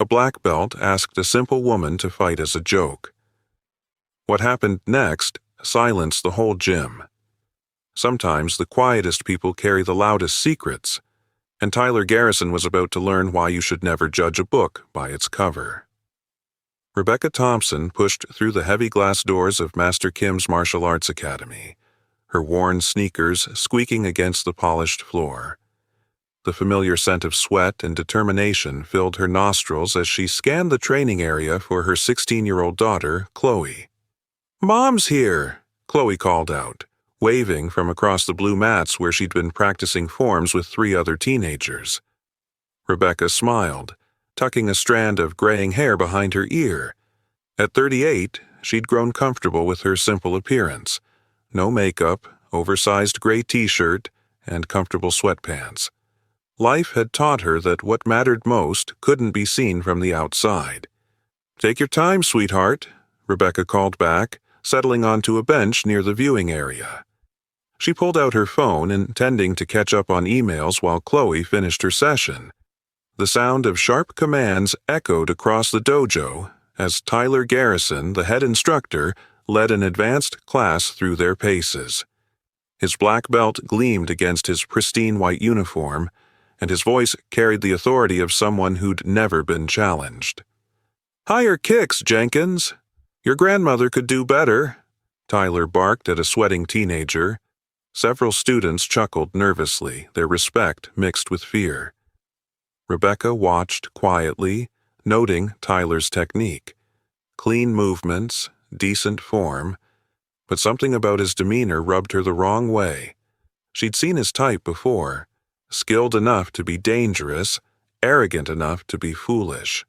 black belt asked a simple woman to fight as a joke. What happened next silenced the whole gym. Sometimes the quietest people carry the loudest secrets, and Tyler Garrison was about to learn why you should never judge a book by its cover. Rebecca Thompson pushed through the heavy glass doors of Master Kim's Martial Arts Academy, her worn sneakers squeaking against the polished floor. The familiar scent of sweat and determination filled her nostrils as she scanned the training area for her 16-year-old daughter, Chloe. "Mom's here," Chloe called out, waving from across the blue mats where she'd been practicing forms with 3 other teenagers. Rebecca smiled, tucking a strand of graying hair behind her ear. At 38, she'd grown comfortable with her simple appearance. No makeup, oversized gray t-shirt, and comfortable sweatpants. Life had taught her that what mattered most couldn't be seen from the outside. "Take your time, sweetheart," Rebecca called back, settling onto a bench near the viewing area. She pulled out her phone, intending to catch up on emails while Chloe finished her session. The sound of sharp commands echoed across the dojo as Tyler Garrison, the head instructor, led an advanced class through their paces. His black belt gleamed against his pristine white uniform, and his voice carried the authority of someone who'd never been challenged. "Higher kicks, Jenkins! Your grandmother could do better," Tyler barked at a sweating teenager. Several students chuckled nervously, their respect mixed with fear. Rebecca watched quietly, noting Tyler's technique. Clean movements, decent form, but something about his demeanor rubbed her the wrong way. She'd seen his type before, skilled enough to be dangerous, arrogant enough to be foolish.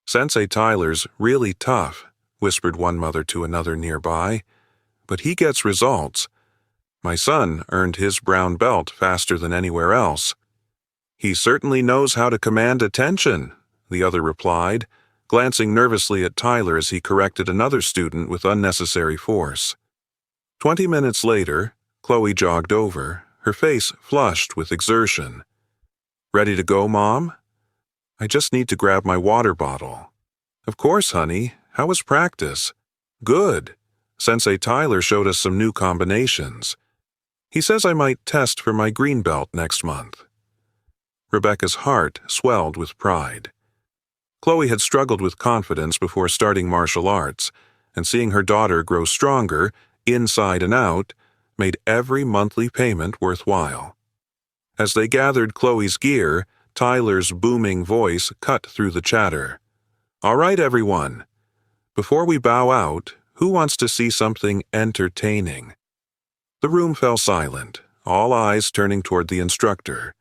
"Sensei Tyler's really tough," whispered one mother to another nearby, "but he gets results. My son earned his brown belt faster than anywhere else." "He certainly knows how to command attention," the other replied, glancing nervously at Tyler as he corrected another student with unnecessary force. 20 minutes later, Chloe jogged over, her face flushed with exertion. "Ready to go, Mom?" "I just need to grab my water bottle." "Of course, honey. How was practice?" "Good. Sensei Tyler showed us some new combinations. He says I might test for my green belt next month." Rebecca's heart swelled with pride. Chloe had struggled with confidence before starting martial arts, and seeing her daughter grow stronger, inside and out, made every monthly payment worthwhile. As they gathered Chloe's gear, Tyler's booming voice cut through the chatter. "All right, everyone. Before we bow out, who wants to see something entertaining?" The room fell silent, all eyes turning toward the instructor.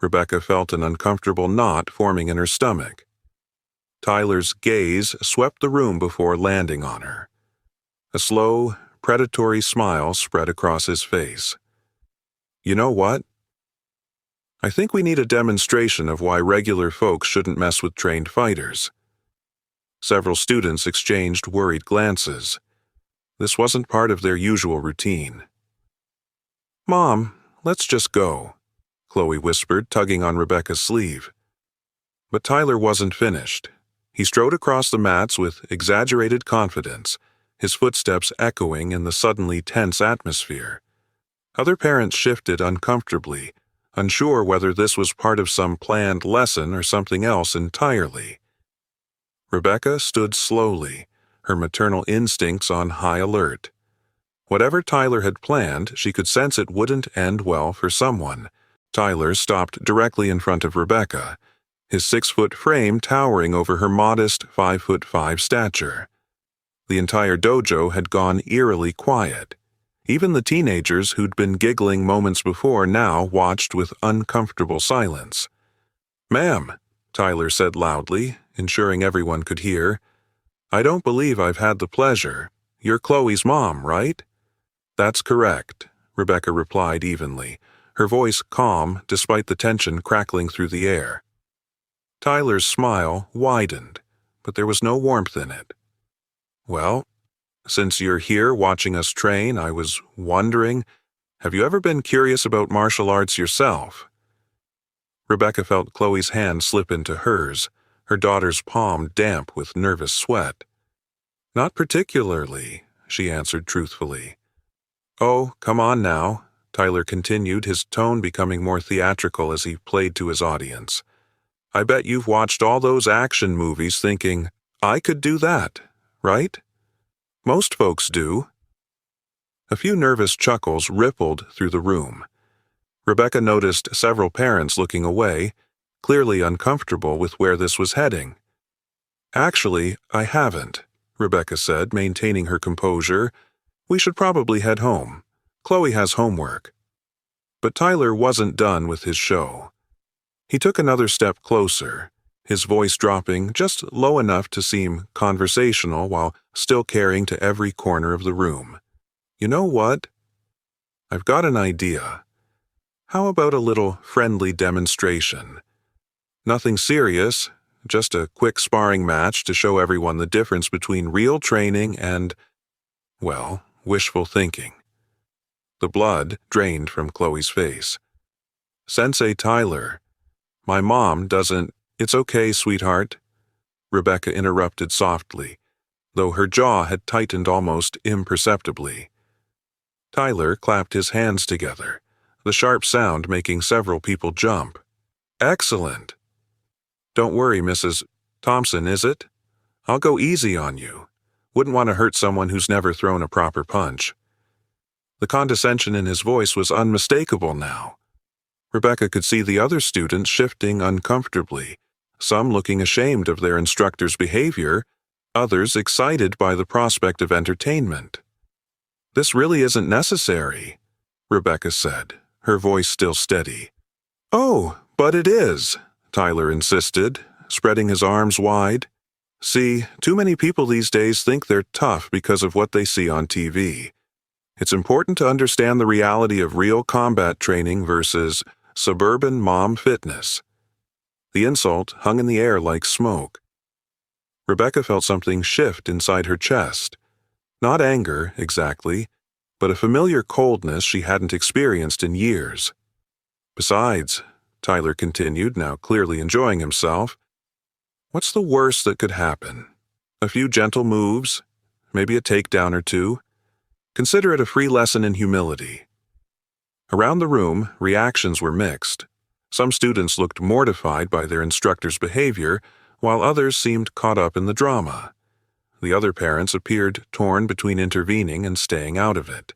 Rebecca felt an uncomfortable knot forming in her stomach. Tyler's gaze swept the room before landing on her. A slow, predatory smile spread across his face. "You know what? I think we need a demonstration of why regular folks shouldn't mess with trained fighters." Several students exchanged worried glances. This wasn't part of their usual routine. "Mom, let's just go," Chloe whispered, tugging on Rebecca's sleeve. But Tyler wasn't finished. He strode across the mats with exaggerated confidence, his footsteps echoing in the suddenly tense atmosphere. Other parents shifted uncomfortably, unsure whether this was part of some planned lesson or something else entirely. Rebecca stood slowly, her maternal instincts on high alert. Whatever Tyler had planned, she could sense it wouldn't end well for someone. Tyler stopped directly in front of Rebecca, his 6-foot frame towering over her modest 5'5" stature. The entire dojo had gone eerily quiet. Even the teenagers who'd been giggling moments before now watched with uncomfortable silence. "Ma'am," Tyler said loudly, ensuring everyone could hear, "I don't believe I've had the pleasure. You're Chloe's mom, right?" "That's correct," Rebecca replied evenly, her voice calm despite the tension crackling through the air. Tyler's smile widened, but there was no warmth in it. "Well, since you're here watching us train, I was wondering, have you ever been curious about martial arts yourself?" Rebecca felt Chloe's hand slip into hers, her daughter's palm damp with nervous sweat. "Not particularly," she answered truthfully. "Oh, come on now," Tyler continued, his tone becoming more theatrical as he played to his audience. "I bet you've watched all those action movies thinking, 'I could do that,' right? Most folks do." A few nervous chuckles rippled through the room. Rebecca noticed several parents looking away, clearly uncomfortable with where this was heading. "Actually, I haven't," Rebecca said, maintaining her composure. "We should probably head home. Chloe has homework." But Tyler wasn't done with his show. He took another step closer, his voice dropping just low enough to seem conversational while still carrying to every corner of the room. "You know what? I've got an idea. How about a little friendly demonstration? Nothing serious, just a quick sparring match to show everyone the difference between real training and, well, wishful thinking." The blood drained from Chloe's face. "Sensei Tyler, my mom doesn't—" "It's okay, sweetheart," Rebecca interrupted softly, though her jaw had tightened almost imperceptibly. Tyler clapped his hands together, the sharp sound making several people jump. "Excellent. Don't worry, Mrs. Thompson, is it? I'll go easy on you. Wouldn't want to hurt someone who's never thrown a proper punch." The condescension in his voice was unmistakable now. Rebecca could see the other students shifting uncomfortably, some looking ashamed of their instructor's behavior, others excited by the prospect of entertainment. "This really isn't necessary," Rebecca said, her voice still steady. "Oh, but it is," Tyler insisted, spreading his arms wide. "See, too many people these days think they're tough because of what they see on TV. It's important to understand the reality of real combat training versus suburban mom fitness." The insult hung in the air like smoke. Rebecca felt something shift inside her chest. Not anger, exactly, but a familiar coldness she hadn't experienced in years. "Besides," Tyler continued, now clearly enjoying himself, "what's the worst that could happen? A few gentle moves, maybe a takedown or two. Consider it a free lesson in humility." Around the room, reactions were mixed. Some students looked mortified by their instructor's behavior, while others seemed caught up in the drama. The other parents appeared torn between intervening and staying out of it.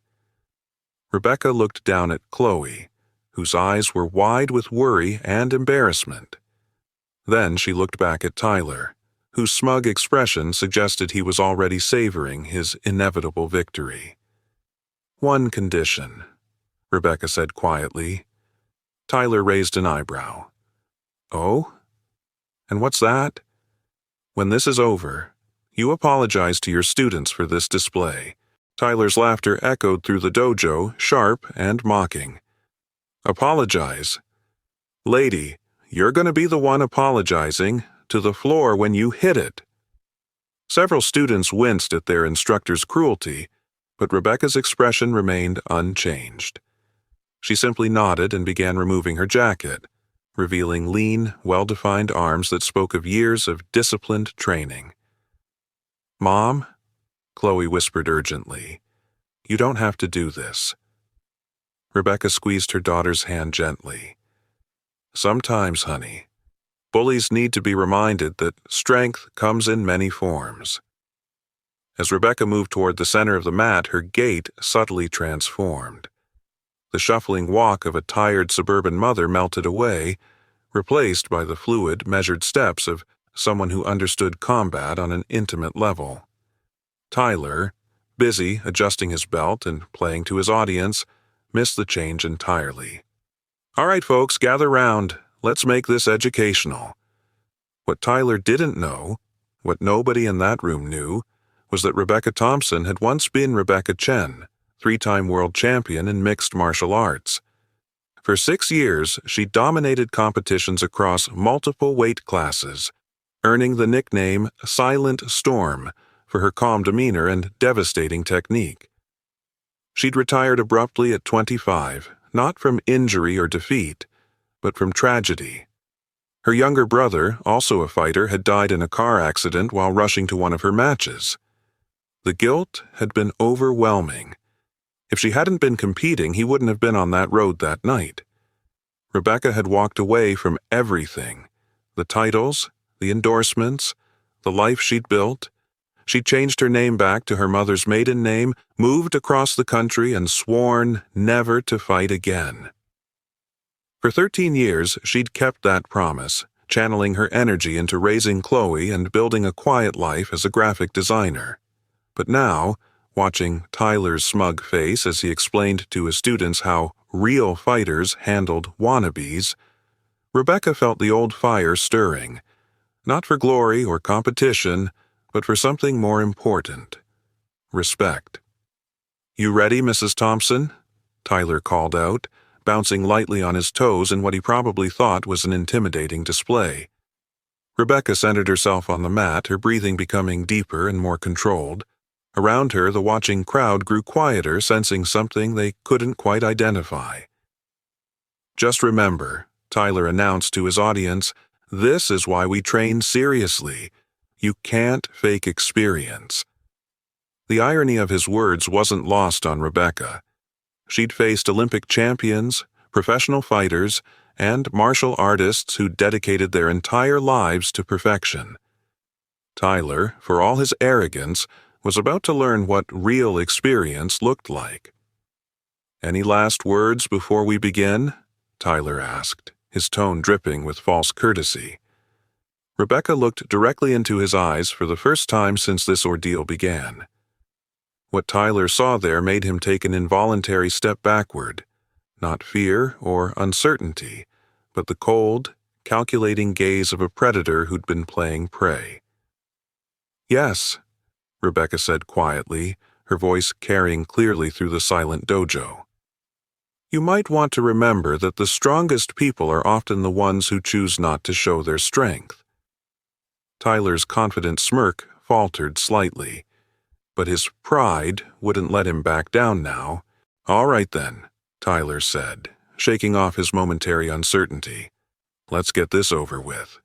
Rebecca looked down at Chloe, whose eyes were wide with worry and embarrassment. Then she looked back at Tyler, whose smug expression suggested he was already savoring his inevitable victory. "One condition," Rebecca said quietly. Tyler raised an eyebrow. "Oh? And what's that?" "When this is over, you apologize to your students for this display." Tyler's laughter echoed through the dojo, sharp and mocking. "Apologize? Lady, you're going to be the one apologizing to the floor when you hit it." Several students winced at their instructor's cruelty, but Rebecca's expression remained unchanged. She simply nodded and began removing her jacket, revealing lean, well-defined arms that spoke of years of disciplined training. "Mom," Chloe whispered urgently, "you don't have to do this." Rebecca squeezed her daughter's hand gently. "Sometimes, honey, bullies need to be reminded that strength comes in many forms." As Rebecca moved toward the center of the mat, her gait subtly transformed. The shuffling walk of a tired suburban mother melted away, replaced by the fluid, measured steps of someone who understood combat on an intimate level. Tyler, busy adjusting his belt and playing to his audience, missed the change entirely. "All right, folks, gather round. Let's make this educational." What Tyler didn't know, what nobody in that room knew, was that Rebecca Thompson had once been Rebecca Chen, three-time world champion in mixed martial arts. For 6 years, she dominated competitions across multiple weight classes, earning the nickname Silent Storm for her calm demeanor and devastating technique. She'd retired abruptly at 25, not from injury or defeat, but from tragedy. Her younger brother, also a fighter, had died in a car accident while rushing to one of her matches. The guilt had been overwhelming. If she hadn't been competing, he wouldn't have been on that road that night. Rebecca had walked away from everything: the titles, the endorsements, the life she'd built. She'd changed her name back to her mother's maiden name, moved across the country, and sworn never to fight again. For 13 years, she'd kept that promise, channeling her energy into raising Chloe and building a quiet life as a graphic designer. But now, watching Tyler's smug face as he explained to his students how real fighters handled wannabes, Rebecca felt the old fire stirring, not for glory or competition, but for something more important: respect. "You ready, Mrs. Thompson?" Tyler called out, bouncing lightly on his toes in what he probably thought was an intimidating display. Rebecca centered herself on the mat, her breathing becoming deeper and more controlled. Around her, the watching crowd grew quieter, sensing something they couldn't quite identify. "Just remember," Tyler announced to his audience, "this is why we train seriously. You can't fake experience." The irony of his words wasn't lost on Rebecca. She'd faced Olympic champions, professional fighters, and martial artists who dedicated their entire lives to perfection. Tyler, for all his arrogance, was about to learn what real experience looked like. "Any last words before we begin?" Tyler asked, his tone dripping with false courtesy. Rebecca looked directly into his eyes for the first time since this ordeal began. What Tyler saw there made him take an involuntary step backward, not fear or uncertainty, but the cold, calculating gaze of a predator who'd been playing prey. "Yes," Rebecca said quietly, her voice carrying clearly through the silent dojo. "You might want to remember that the strongest people are often the ones who choose not to show their strength." Tyler's confident smirk faltered slightly, but his pride wouldn't let him back down now. "All right then," Tyler said, shaking off his momentary uncertainty. "Let's get this over with."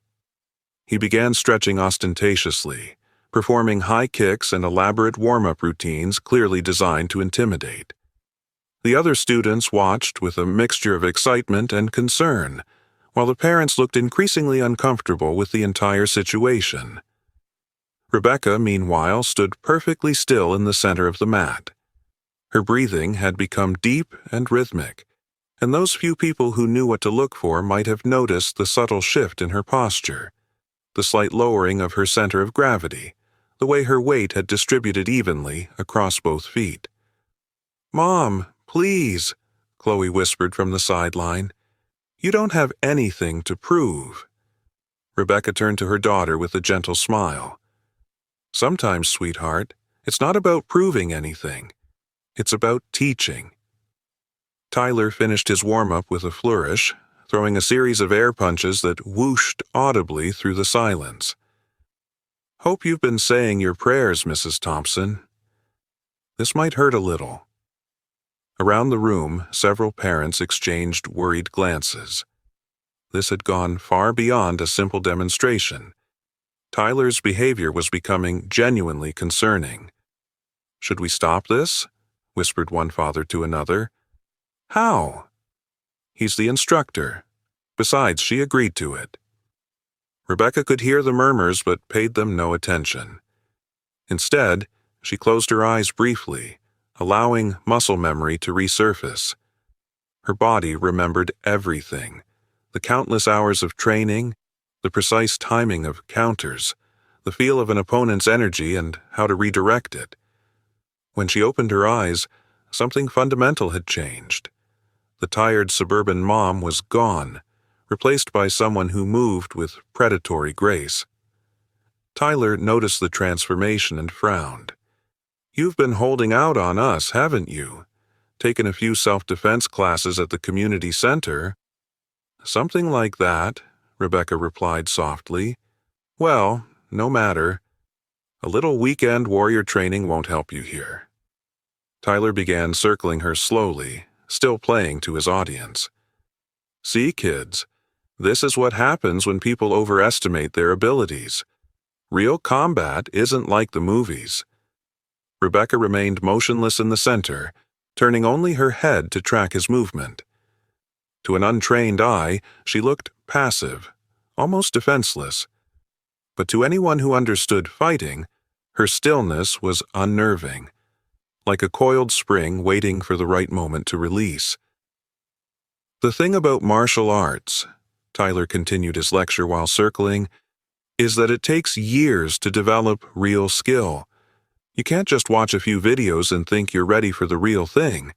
He began stretching ostentatiously, performing high kicks and elaborate warm-up routines clearly designed to intimidate. The other students watched with a mixture of excitement and concern, while the parents looked increasingly uncomfortable with the entire situation. Rebecca, meanwhile, stood perfectly still in the center of the mat. Her breathing had become deep and rhythmic, and those few people who knew what to look for might have noticed the subtle shift in her posture, the slight lowering of her center of gravity, the way her weight had distributed evenly across both feet. "Mom, please," Chloe whispered from the sideline. "You don't have anything to prove." Rebecca turned to her daughter with a gentle smile. "Sometimes, sweetheart, it's not about proving anything. It's about teaching." Tyler finished his warm-up with a flourish, throwing a series of air punches that whooshed audibly through the silence. "Hope you've been saying your prayers, Mrs. Thompson. This might hurt a little." Around the room, several parents exchanged worried glances. This had gone far beyond a simple demonstration. Tyler's behavior was becoming genuinely concerning. "Should we stop this?" whispered one father to another. "How?" "He's the instructor. Besides, she agreed to it." Rebecca could hear the murmurs but paid them no attention. Instead, she closed her eyes briefly, allowing muscle memory to resurface. Her body remembered everything: the countless hours of training, the precise timing of counters, the feel of an opponent's energy and how to redirect it. When she opened her eyes, something fundamental had changed. The tired suburban mom was gone, replaced by someone who moved with predatory grace. Tyler noticed the transformation and frowned. "You've been holding out on us, haven't you? Taken a few self-defense classes at the community center." "Something like that," Rebecca replied softly. "Well, no matter. A little weekend warrior training won't help you here." Tyler began circling her slowly, still playing to his audience. "See, kids, This is what happens when people overestimate their abilities. Real combat isn't like the movies. Rebecca remained motionless in the center, turning only her head to track his movement. To an untrained eye, she looked passive, almost defenseless. But to anyone who understood fighting, her stillness was unnerving, like a coiled spring waiting for the right moment to release. The thing about martial arts, Tyler continued his lecture while circling, is that it takes years to develop real skill. You can't just watch a few videos and think you're ready for the real thing.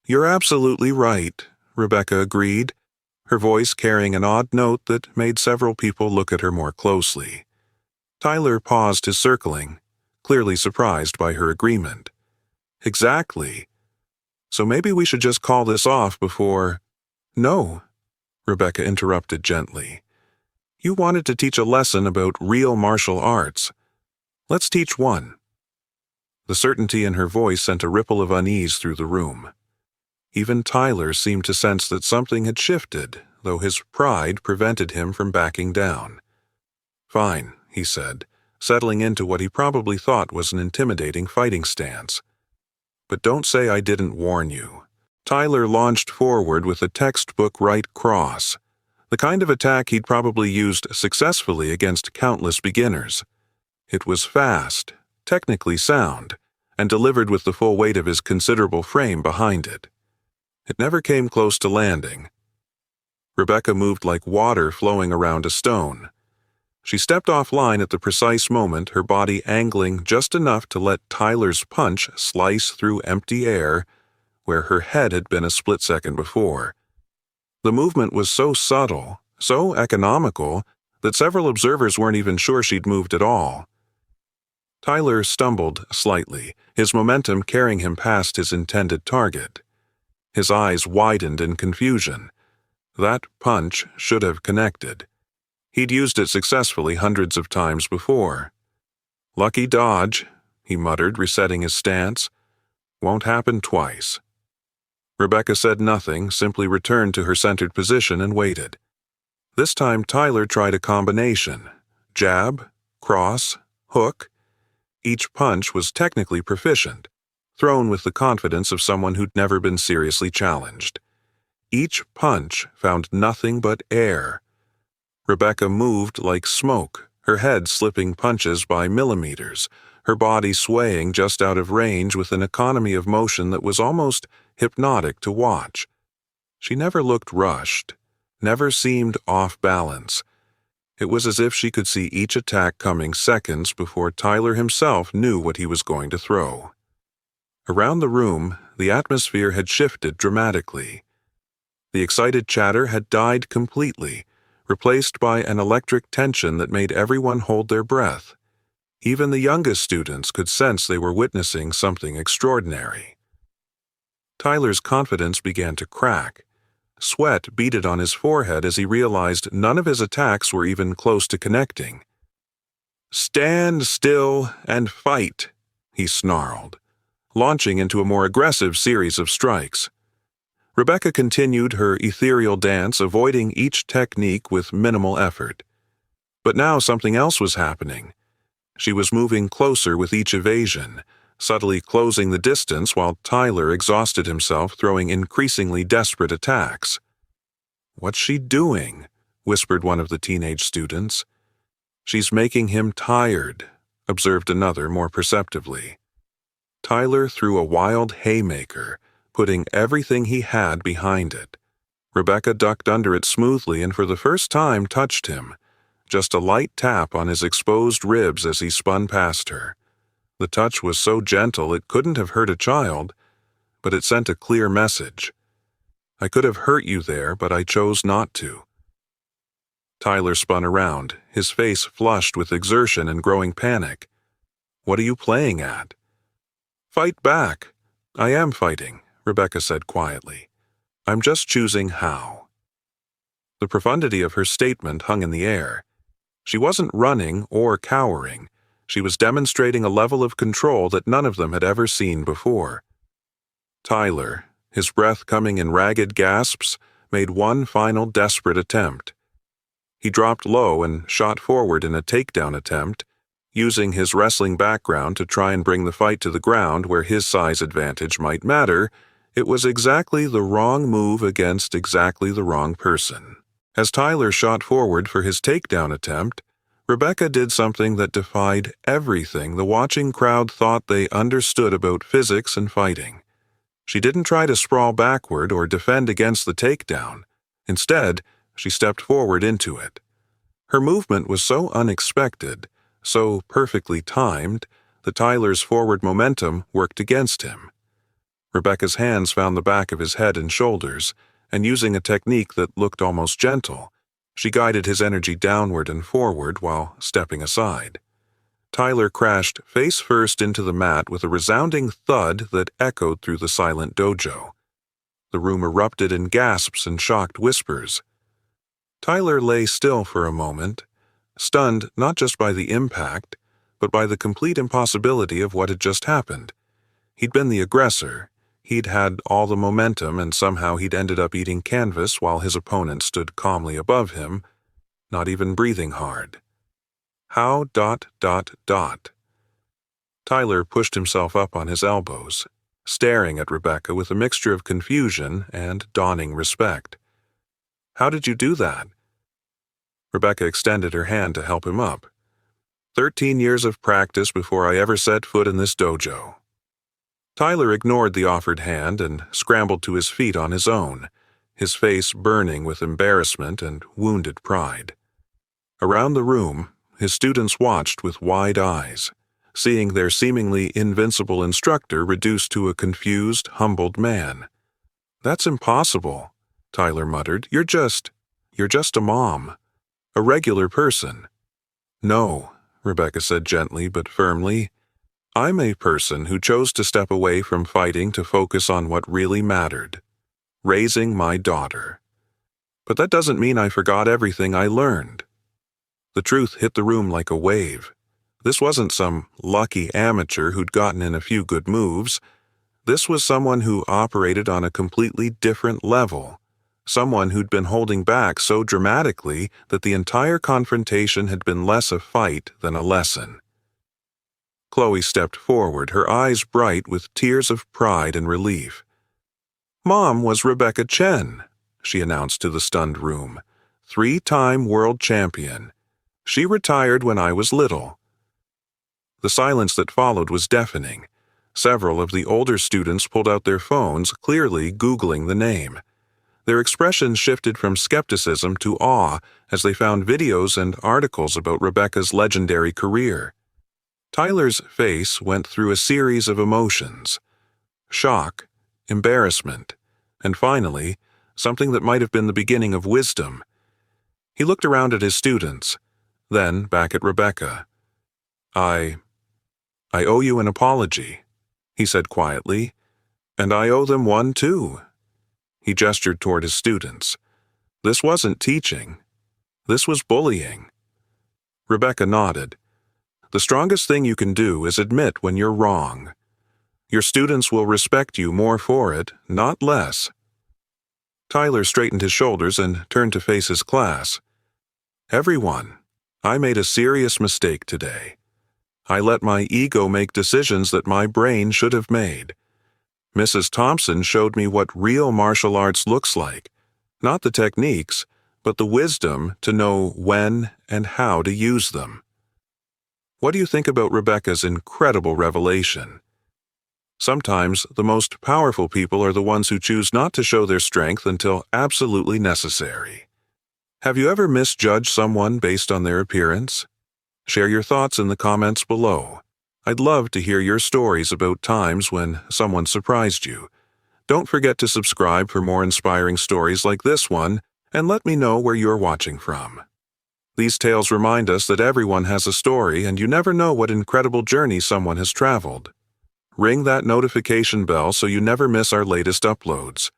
You're absolutely right, Rebecca agreed, her voice carrying an odd note that made several people look at her more closely. Tyler paused his circling, clearly surprised by her agreement. Exactly. So maybe we should just call this off before— No, Rebecca interrupted gently. You wanted to teach a lesson about real martial arts. Let's teach one. The certainty in her voice sent a ripple of unease through the room. Even Tyler seemed to sense that something had shifted, though his pride prevented him from backing down. Fine, he said, settling into what he probably thought was an intimidating fighting stance. But don't say I didn't warn you. Tyler launched forward with a textbook right cross, the kind of attack he'd probably used successfully against countless beginners. It was fast, technically sound, and delivered with the full weight of his considerable frame behind it. It never came close to landing. Rebecca moved like water flowing around a stone. She stepped offline at the precise moment, her body angling just enough to let Tyler's punch slice through empty air where her head had been a split second before. The movement was so subtle, so economical, that several observers weren't even sure she'd moved at all. Tyler stumbled slightly, his momentum carrying him past his intended target. His eyes widened in confusion. That punch should have connected. He'd used it successfully hundreds of times before. Lucky dodge, he muttered, resetting his stance. Won't happen twice. Rebecca said nothing, simply returned to her centered position and waited. This time Tyler tried a combination: jab, cross, hook. Each punch was technically proficient, thrown with the confidence of someone who'd never been seriously challenged. Each punch found nothing but air. Rebecca moved like smoke, her head slipping punches by millimeters, her body swaying just out of range with an economy of motion that was almost hypnotic to watch. She never looked rushed, never seemed off balance. It was as if she could see each attack coming seconds before Tyler himself knew what he was going to throw. Around the room, the atmosphere had shifted dramatically. The excited chatter had died completely, replaced by an electric tension that made everyone hold their breath. Even the youngest students could sense they were witnessing something extraordinary. Tyler's confidence began to crack. Sweat beaded on his forehead as he realized none of his attacks were even close to connecting. "Stand still and fight," he snarled, launching into a more aggressive series of strikes. Rebecca continued her ethereal dance, avoiding each technique with minimal effort. But now something else was happening. She was moving closer with each evasion, subtly closing the distance while Tyler exhausted himself throwing increasingly desperate attacks. "What's she doing?" whispered one of the teenage students. "She's making him tired," observed another more perceptively. Tyler threw a wild haymaker, putting everything he had behind it. Rebecca ducked under it smoothly and for the first time touched him, just a light tap on his exposed ribs as he spun past her. The touch was so gentle it couldn't have hurt a child, but it sent a clear message. "I could have hurt you there, but I chose not to." Tyler spun around, his face flushed with exertion and growing panic. "What are you playing at?" "Fight back." "I am fighting," Rebecca said quietly. "I'm just choosing how." The profundity of her statement hung in the air. She wasn't running or cowering. She was demonstrating a level of control that none of them had ever seen before. Tyler, his breath coming in ragged gasps, made one final desperate attempt. He dropped low and shot forward in a takedown attempt, using his wrestling background to try and bring the fight to the ground where his size advantage might matter. It was exactly the wrong move against exactly the wrong person. As Tyler shot forward for his takedown attempt, Rebecca did something that defied everything the watching crowd thought they understood about physics and fighting. She didn't try to sprawl backward or defend against the takedown. Instead, she stepped forward into it. Her movement was so unexpected, so perfectly timed, that Tyler's forward momentum worked against him. Rebecca's hands found the back of his head and shoulders, and using a technique that looked almost gentle, she guided his energy downward and forward while stepping aside. Tyler crashed face first into the mat with a resounding thud that echoed through the silent dojo. The room erupted in gasps and shocked whispers. Tyler lay still for a moment, stunned not just by the impact, but by the complete impossibility of what had just happened. He'd been the aggressor. He'd had all the momentum, and somehow he'd ended up eating canvas while his opponent stood calmly above him, not even breathing hard. How ... Tyler pushed himself up on his elbows, staring at Rebecca with a mixture of confusion and dawning respect. How did you do that? Rebecca extended her hand to help him up. 13 years of practice before I ever set foot in this dojo. Tyler ignored the offered hand and scrambled to his feet on his own, his face burning with embarrassment and wounded pride. Around the room, his students watched with wide eyes, seeing their seemingly invincible instructor reduced to a confused, humbled man. That's impossible, Tyler muttered. You're just a mom. A regular person. No, Rebecca said gently but firmly. I'm a person who chose to step away from fighting to focus on what really mattered. Raising my daughter. But that doesn't mean I forgot everything I learned. The truth hit the room like a wave. This wasn't some lucky amateur who'd gotten in a few good moves. This was someone who operated on a completely different level. Someone who'd been holding back so dramatically that the entire confrontation had been less a fight than a lesson. Chloe stepped forward, her eyes bright with tears of pride and relief. Mom was Rebecca Chen, she announced to the stunned room. 3-time world champion. She retired when I was little. The silence that followed was deafening. Several of the older students pulled out their phones, clearly Googling the name. Their expressions shifted from skepticism to awe as they found videos and articles about Rebecca's legendary career. Tyler's face went through a series of emotions. Shock, embarrassment, and finally, something that might have been the beginning of wisdom. He looked around at his students, then back at Rebecca. I owe you an apology, he said quietly, and I owe them one too. He gestured toward his students. This wasn't teaching. This was bullying. Rebecca nodded. The strongest thing you can do is admit when you're wrong. Your students will respect you more for it, not less. Tyler straightened his shoulders and turned to face his class. Everyone, I made a serious mistake today. I let my ego make decisions that my brain should have made. Mrs. Thompson showed me what real martial arts looks like, not the techniques, but the wisdom to know when and how to use them. What do you think about Rebecca's incredible revelation? Sometimes the most powerful people are the ones who choose not to show their strength until absolutely necessary. Have you ever misjudged someone based on their appearance? Share your thoughts in the comments below. I'd love to hear your stories about times when someone surprised you. Don't forget to subscribe for more inspiring stories like this one, and let me know where you're watching from. These tales remind us that everyone has a story, and you never know what incredible journey someone has traveled. Ring that notification bell so you never miss our latest uploads.